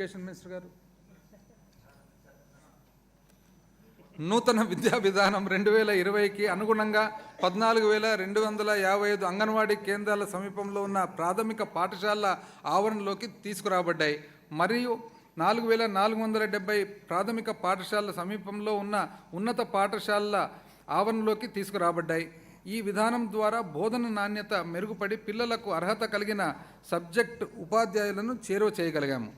Education minister గారు. నూతన విద్యా విధానం 2020కి అనుగుణంగా 14,255 అంగన్వాడీ కేంద్రాల సమీపంలో ఉన్న ప్రాథమిక పాఠశాలల ఆవరణలోకి తీసుకురాబడ్డాయి. మరియు 4,470 ప్రాథమిక పాఠశాలల సమీపంలో ఉన్న ఉన్నత పాఠశాలల ఆవరణలోకి తీసుకురాబడ్డాయి. ఈ విధానం ద్వారా బోధన నాణ్యత మెరుగుపడి పిల్లలకు అర్హత కలిగిన సబ్జెక్ట్ ఉపాధ్యాయులను చేరువ చేయగలిగాము.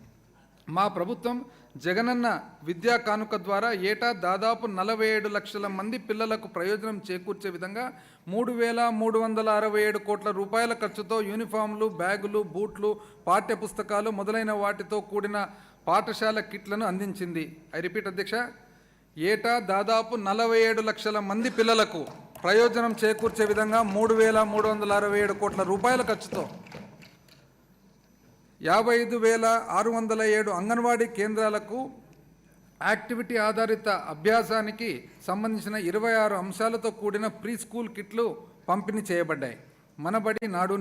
మా ప్రభుత్వం జగనన్న విద్యా కానుక ద్వారా ఏటా దాదాపు 47 లక్షల మంది పిల్లలకు ప్రయోజనం చేకూర్చే విధంగా 3,367 కోట్ల రూపాయల ఖర్చుతో యూనిఫామ్లు, బ్యాగులు, బూట్లు, పాఠ్య పుస్తకాలు మొదలైన వాటితో కూడిన పాఠశాల కిట్లను అందించింది. ఐ రిపీట్ అధ్యక్ష, ఏటా దాదాపు 47 లక్షల మంది పిల్లలకు ప్రయోజనం చేకూర్చే విధంగా 3,367 కోట్ల రూపాయల ఖర్చుతో 55,607 అంగన్వాడీ కేంద్రాలకు యాక్టివిటీ ఆధారిత అభ్యాసానికి సంబంధించిన 26 అంశాలతో కూడిన ప్రీ స్కూల్ కిట్లు పంపిణీ చేయబడ్డాయి. మనబడి నాడు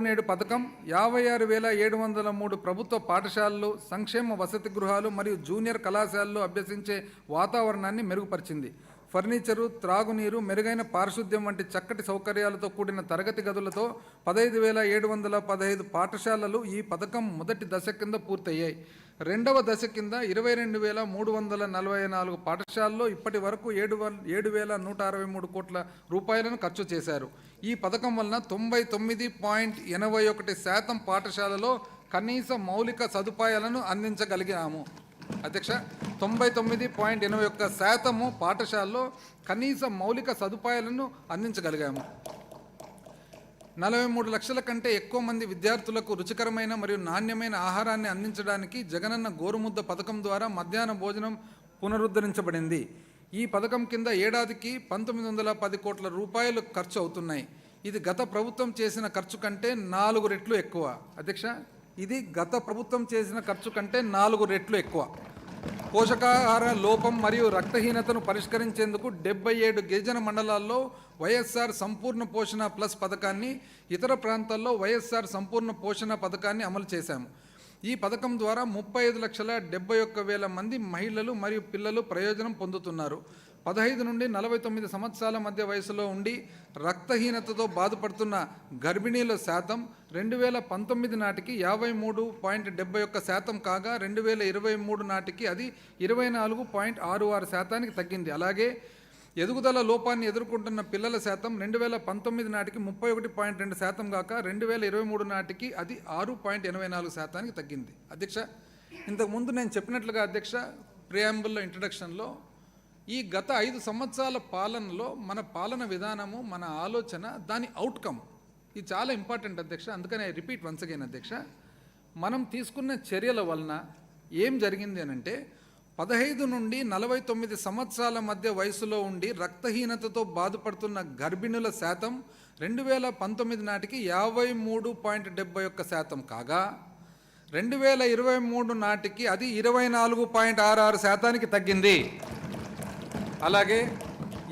నేడు పథకం 56,703 ప్రభుత్వ పాఠశాలలు, సంక్షేమ వసతి గృహాలు మరియు జూనియర్ కళాశాలల్లో అభ్యసించే వాతావరణాన్ని మెరుగుపరిచింది. ఫర్నిచరు, త్రాగునీరు, మెరుగైన పారిశుద్ధ్యం వంటి చక్కటి సౌకర్యాలతో కూడిన తరగతి గదులతో 15,715 పాఠశాలలు ఈ పథకం మొదటి దశ కింద పూర్తయ్యాయి. రెండవ దశ కింద 22,344 పాఠశాలలో ఇప్పటి వరకు 7,163 కోట్ల రూపాయలను ఖర్చు చేశారు. ఈ పథకం వలన 99.81% పాఠశాలలో కనీస మౌలిక సదుపాయాలను అందించగలిగాము. అధ్యక్ష, 99.81% పాఠశాలలో కనీస మౌలిక సదుపాయాలను అందించగలిగాము. 43 లక్షల కంటే ఎక్కువ మంది విద్యార్థులకు రుచికరమైన మరియు నాణ్యమైన ఆహారాన్ని అందించడానికి జగనన్న గోరుముద్ద పథకం ద్వారా మధ్యాహ్న భోజనం పునరుద్ధరించబడింది. ఈ పథకం కింద ఏడాదికి 1,910 కోట్ల రూపాయలు ఖర్చు అవుతున్నాయి. ఇది గత ప్రభుత్వం చేసిన ఖర్చు కంటే 4 రెట్లు ఎక్కువ. అధ్యక్ష, ఇది గత ప్రభుత్వం చేసిన ఖర్చు కంటే 4 రెట్లు ఎక్కువ. పోషకాహార లోపం మరియు రక్తహీనతను పరిష్కరించేందుకు 77 గిరిజన మండలాల్లో వైఎస్ఆర్ సంపూర్ణ పోషణ ప్లస్ పథకాన్ని, ఇతర ప్రాంతాల్లో వైఎస్ఆర్ సంపూర్ణ పోషణ పథకాన్ని అమలు చేశాము. ఈ పథకం ద్వారా 35,71,000 మంది మహిళలు మరియు పిల్లలు ప్రయోజనం పొందుతున్నారు. 15 నుండి 49 సంవత్సరాల మధ్య వయసులో ఉండి రక్తహీనతతో బాధపడుతున్న గర్భిణీల శాతం 2019 నాటికి 53.71% కాగా 2023 నాటికి అది 24.66% తగ్గింది. అలాగే ఎదుగుదల లోపాన్ని ఎదుర్కొంటున్న పిల్లల శాతం 2019 నాటికి 31.2% కాక 2023 నాటికి అది 6.84% తగ్గింది. అధ్యక్ష, ఇంతకుముందు నేను చెప్పినట్లుగా అధ్యక్ష, ప్రియాంబుల్లో ఇంట్రడక్షన్లో ఈ గత 5 సంవత్సరాల పాలనలో మన పాలన విధానము, మన ఆలోచన, దాని అవుట్కమ్ ఇది చాలా ఇంపార్టెంట్ అధ్యక్ష. అందుకని ఐ రిపీట్ వన్స్ అగైన్ అధ్యక్ష, మనం తీసుకున్న చర్యల వలన ఏం జరిగింది అనంటే 15 నుండి 49 సంవత్సరాల మధ్య వయసులో ఉండి రక్తహీనతతో బాధపడుతున్న గర్భిణుల శాతం 2019 నాటికి 53.71% కాగా 2023 నాటికి అది 24.66% తగ్గింది. అలాగే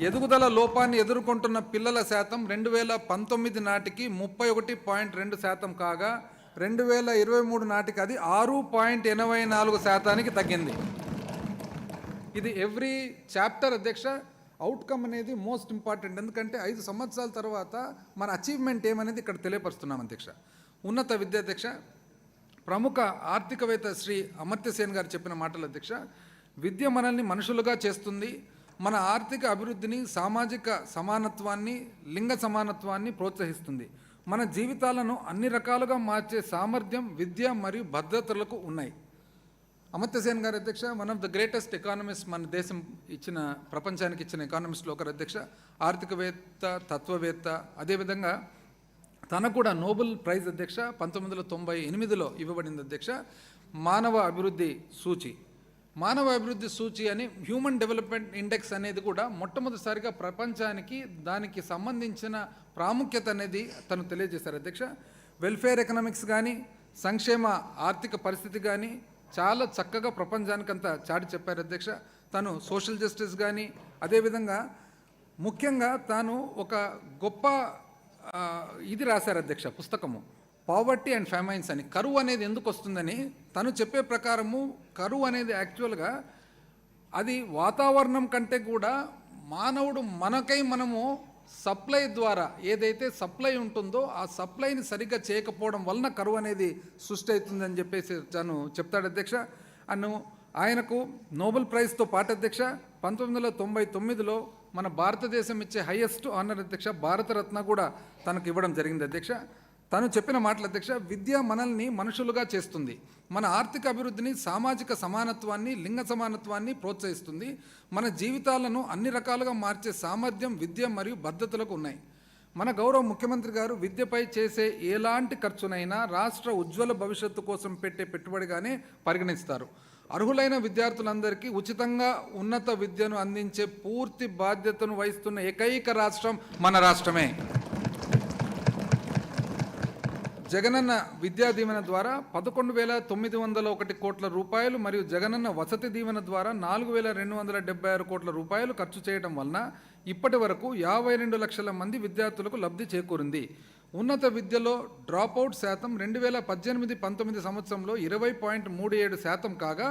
ఎదుగుదల లోపాన్ని ఎదుర్కొంటున్న పిల్లల శాతం 2019 నాటికి 31.2% కాగా 2023 నాటికి అది 6.84% తగ్గింది. ఇది ఎవ్రీ చాప్టర్ అధ్యక్ష అవుట్కమ్ అనేది మోస్ట్ ఇంపార్టెంట్. ఎందుకంటే 5 సంవత్సరాల తర్వాత మన అచీవ్మెంట్ ఏమనేది ఇక్కడ తెలియపరుస్తున్నాం అధ్యక్ష. ఉన్నత విద్య అధ్యక్ష, ప్రముఖ ఆర్థికవేత్త శ్రీ అమర్త్య సేన్ గారు చెప్పిన మాటలు అధ్యక్ష, విద్య మనల్ని మనుషులుగా చేస్తుంది, మన ఆర్థిక అభివృద్ధిని, సామాజిక సమానత్వాన్ని, లింగ సమానత్వాన్ని ప్రోత్సహిస్తుంది, మన జీవితాలను అన్ని రకాలుగా మార్చే సామర్థ్యం విద్య మరియు భద్రతలకు ఉన్నాయి. అమర్త్య సేన్ గారు అధ్యక్ష one of the greatest economist మన దేశం ఇచ్చిన, ప్రపంచానికి ఇచ్చిన ఎకానమిస్ట్లో ఒకరు అధ్యక్ష, ఆర్థికవేత్త, తత్వవేత్త. అదేవిధంగా తనకు కూడా నోబెల్ ప్రైజ్ అధ్యక్ష 1998లో ఇవ్వబడింది అధ్యక్ష. మానవ అభివృద్ధి సూచి అని హ్యూమన్ డెవలప్మెంట్ ఇండెక్స్ అనేది కూడా మొట్టమొదటిసారిగా ప్రపంచానికి దానికి సంబంధించిన ప్రాముఖ్యత అనేది తను తెలియజేశారు అధ్యక్ష. వెల్ఫేర్ ఎకనామిక్స్ కానీ, సంక్షేమ ఆర్థిక పరిస్థితి కానీ చాలా చక్కగా ప్రపంచానికంతా చాటి చెప్పారు అధ్యక్ష. తను సోషల్ జస్టిస్ కానీ, అదేవిధంగా ముఖ్యంగా తాను ఒక గొప్ప ఇది రాశారు అధ్యక్ష, పుస్తకము పావర్టీ అండ్ ఫెమైన్స్ అని. కరువు అనేది ఎందుకు వస్తుందని తను చెప్పే ప్రకారము కరువు అనేది యాక్చువల్గా అది వాతావరణం కంటే కూడా మానవుడు మనము సప్లై ద్వారా ఏదైతే సప్లై ఉంటుందో ఆ సప్లైని సరిగ్గా చేయకపోవడం వలన కరువు అనేది సృష్టి అవుతుందని చెప్పేసి తను చెప్తాడు అధ్యక్ష. ఆయనకు నోబెల్ ప్రైజ్తో పాటు అధ్యక్ష 1999లో మన భారతదేశం ఇచ్చే హైయెస్ట్ ఆనర్ అధ్యక్ష భారతరత్న కూడా తనకు ఇవ్వడం జరిగింది అధ్యక్ష. తను చెప్పిన మాటలు అధ్యక్ష, విద్య మనల్ని మనుషులుగా చేస్తుంది, మన ఆర్థిక అభివృద్ధిని, సామాజిక సమానత్వాన్ని, లింగ సమానత్వాన్ని ప్రోత్సహిస్తుంది, మన జీవితాలను అన్ని రకాలుగా మార్చే సామర్థ్యం విద్య మరియు బద్ధతలకు ఉన్నాయి. మన గౌరవ ముఖ్యమంత్రి గారు విద్యపై చేసే ఎలాంటి ఖర్చునైనా రాష్ట్ర ఉజ్వల భవిష్యత్తు కోసం పెట్టే పెట్టుబడిగానే పరిగణిస్తారు. అర్హులైన విద్యార్థులందరికీ ఉచితంగా ఉన్నత విద్యను అందించే పూర్తి బాధ్యతను వహిస్తున్న ఏకైక రాష్ట్రం మన రాష్ట్రమే. జగనన్న విద్యా దీవెన ద్వారా 11,901 కోట్ల రూపాయలు మరియు జగనన్న వసతి దీవెన ద్వారా 4,276 కోట్ల రూపాయలు ఖర్చు చేయడం వలన ఇప్పటి వరకు 52 లక్షల మంది విద్యార్థులకు లబ్ధి చేకూరింది. ఉన్నత విద్యలో డ్రాపౌట్ శాతం 2018-19 సంవత్సరంలో 20.37% కాగా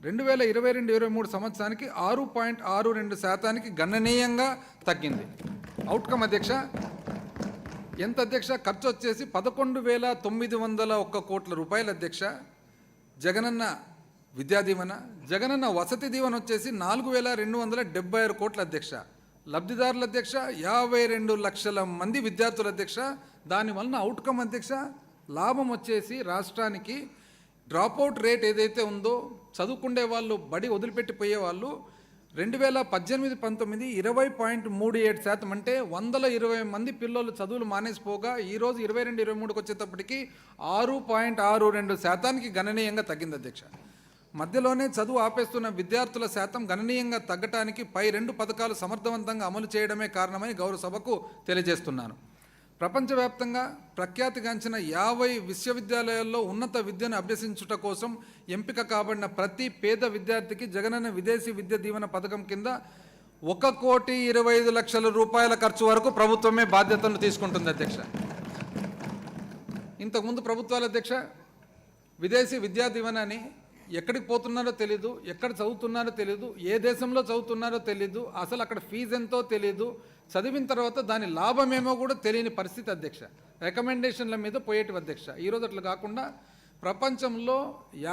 2022-23 సంవత్సరానికి 6.62% గణనీయంగా తగ్గింది. అవుట్కమ్ అధ్యక్ష ఎంత అధ్యక్ష? ఖర్చు వచ్చేసి 11,901 కోట్ల రూపాయలు అధ్యక్ష. జగనన్న విద్యా దీవెన, జగనన్న వసతి దీవెన వచ్చేసి 4,276 కోట్ల అధ్యక్ష. లబ్ధిదారుల అధ్యక్ష 52 లక్షల మంది విద్యార్థుల అధ్యక్ష. దానివలన అవుట్కమ్ అధ్యక్ష లాభం వచ్చేసి రాష్ట్రానికి డ్రాపౌట్ రేట్ ఏదైతే ఉందో చదువుకుండే వాళ్ళు బడి వదిలిపెట్టిపోయే వాళ్ళు 2018-19 20.37%, అంటే 120 మంది పిల్లలు చదువులు మానేసిపోగా ఈరోజు 22-23కి వచ్చేటప్పటికి 6.62% గణనీయంగా తగ్గింది అధ్యక్ష. మధ్యలోనే చదువు ఆపేస్తున్న విద్యార్థుల శాతం గణనీయంగా తగ్గటానికి పై 2 పథకాలు సమర్థవంతంగా అమలు చేయడమే కారణమని గౌరవ సభకు తెలియజేస్తున్నాను. ప్రపంచవ్యాప్తంగా ప్రఖ్యాతిగాంచిన 50 విశ్వవిద్యాలయాల్లో ఉన్నత విద్యను అభ్యసించుట కోసం ఎంపిక కాబడిన ప్రతి పేద విద్యార్థికి జగనన్న విదేశీ విద్య దీవెన పథకం కింద 1,25,00,000 రూపాయల ఖర్చు వరకు ప్రభుత్వమే బాధ్యతను తీసుకుంటుంది అధ్యక్ష. ఇంతకుముందు ప్రభుత్వాల అధ్యక్ష విదేశీ విద్యా దీవెన అని ఎక్కడికి పోతున్నారో తెలీదు, ఎక్కడ చదువుతున్నారో తెలీదు, ఏ దేశంలో చదువుతున్నారో తెలీదు, అసలు అక్కడ ఫీజు ఎంతో తెలీదు, చదివిన తర్వాత దాని లాభమేమో కూడా తెలియని పరిస్థితి అధ్యక్ష. రికమెండేషన్ల మీద పోయేటివి అధ్యక్ష. ఈరోజు అట్లా కాకుండా ప్రపంచంలో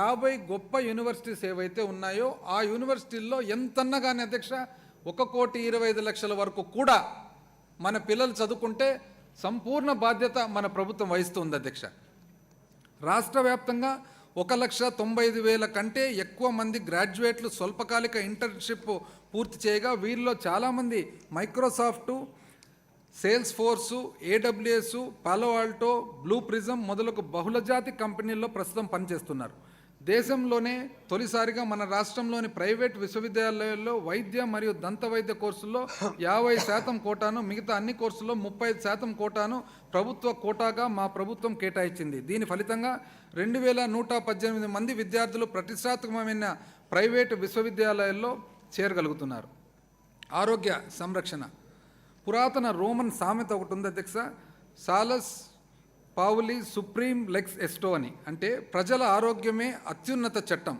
50 గొప్ప యూనివర్సిటీస్ ఏవైతే ఉన్నాయో ఆ యూనివర్సిటీల్లో ఎంతన్నా కానీ అధ్యక్ష 1,25,00,000 వరకు కూడా మన పిల్లలు చదువుకుంటే సంపూర్ణ బాధ్యత మన ప్రభుత్వం వహిస్తుంది అధ్యక్ష. రాష్ట్ర వ్యాప్తంగా 1,90,000 కంటే ఎక్కువ మంది గ్రాడ్యుయేట్లు స్వల్పకాలిక ఇంటర్న్షిప్ పూర్తి చేయగా వీరిలో చాలామంది Microsoft, Salesforce, AWS, Palo Alto, Blue Prism మొదలగు బహుళజాతి కంపెనీల్లో ప్రస్తుతం పనిచేస్తున్నారు. దేశంలోనే తొలిసారిగా మన రాష్ట్రంలోని ప్రైవేట్ విశ్వవిద్యాలయాల్లో వైద్య మరియు దంత వైద్య కోర్సుల్లో 50% కోటాను, మిగతా అన్ని కోర్సుల్లో 35% కోటాను ప్రభుత్వ కోటాగా మా ప్రభుత్వం కేటాయించింది. దీని ఫలితంగా 2,118 మంది విద్యార్థులు ప్రతిష్టాత్మకమైన ప్రైవేటు విశ్వవిద్యాలయాల్లో చేరగలుగుతున్నారు. ఆరోగ్య సంరక్షణ. పురాతన రోమన్ సామెత ఒకటి ఉంది అధ్యక్ష, సాలస్ పావులి సుప్రీం లెక్స్ ఎస్టో అని, అంటే ప్రజల ఆరోగ్యమే అత్యున్నత చట్టం.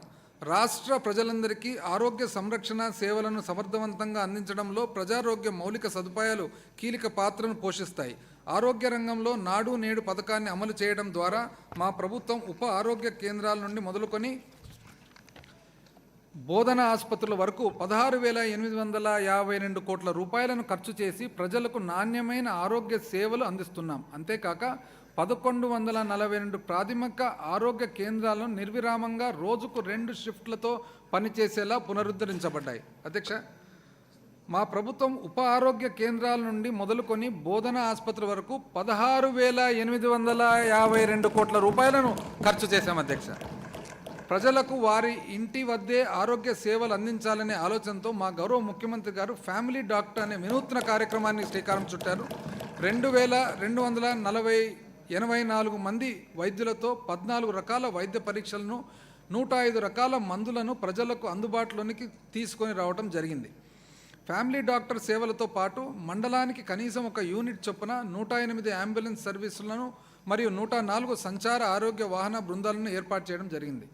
రాష్ట్ర ప్రజలందరికీ ఆరోగ్య సంరక్షణ సేవలను సమర్థవంతంగా అందించడంలో ప్రజారోగ్య మౌలిక సదుపాయాలు కీలక పాత్రను పోషిస్తాయి. ఆరోగ్య రంగంలో నాడు నేడు పథకాన్ని అమలు చేయడం ద్వారా మా ప్రభుత్వం ఉప ఆరోగ్య కేంద్రాల నుండి మొదలుకొని బోధన ఆసుపత్రుల వరకు 16,852 కోట్ల రూపాయలను ఖర్చు చేసి ప్రజలకు నాణ్యమైన ఆరోగ్య సేవలు అందిస్తున్నాం. అంతేకాక 1,142 ప్రాథమిక ఆరోగ్య కేంద్రాలను నిర్విరామంగా రోజుకు 2 షిఫ్ట్లతో పనిచేసేలా పునరుద్ధరించబడ్డాయి. అధ్యక్ష, మా ప్రభుత్వం ఉప ఆరోగ్య కేంద్రాల నుండి మొదలుకొని బోధన ఆసుపత్రి వరకు 16,852 కోట్ల రూపాయలను ఖర్చు చేశాం అధ్యక్ష. ప్రజలకు వారి ఇంటి వద్దే ఆరోగ్య సేవలు అందించాలనే ఆలోచనతో మా గౌరవ ముఖ్యమంత్రి గారు ఫ్యామిలీ డాక్టర్ అనే వినూత్న కార్యక్రమాన్ని శ్రీకారం చుట్టారు. 2,284 మంది వైద్యులతో 14 రకాల వైద్య పరీక్షలను, 105 రకాల మందులను ప్రజలకు అందుబాటులోనికి తీసుకొని రావడం జరిగింది. ఫ్యామిలీ డాక్టర్ సేవలతో పాటు మండలానికి కనీసం 1 యూనిట్ చొప్పున 108 అంబులెన్స్ సర్వీసులను మరియు 104 సంచార ఆరోగ్య వాహన బృందాలను ఏర్పాటు చేయడం జరిగింది.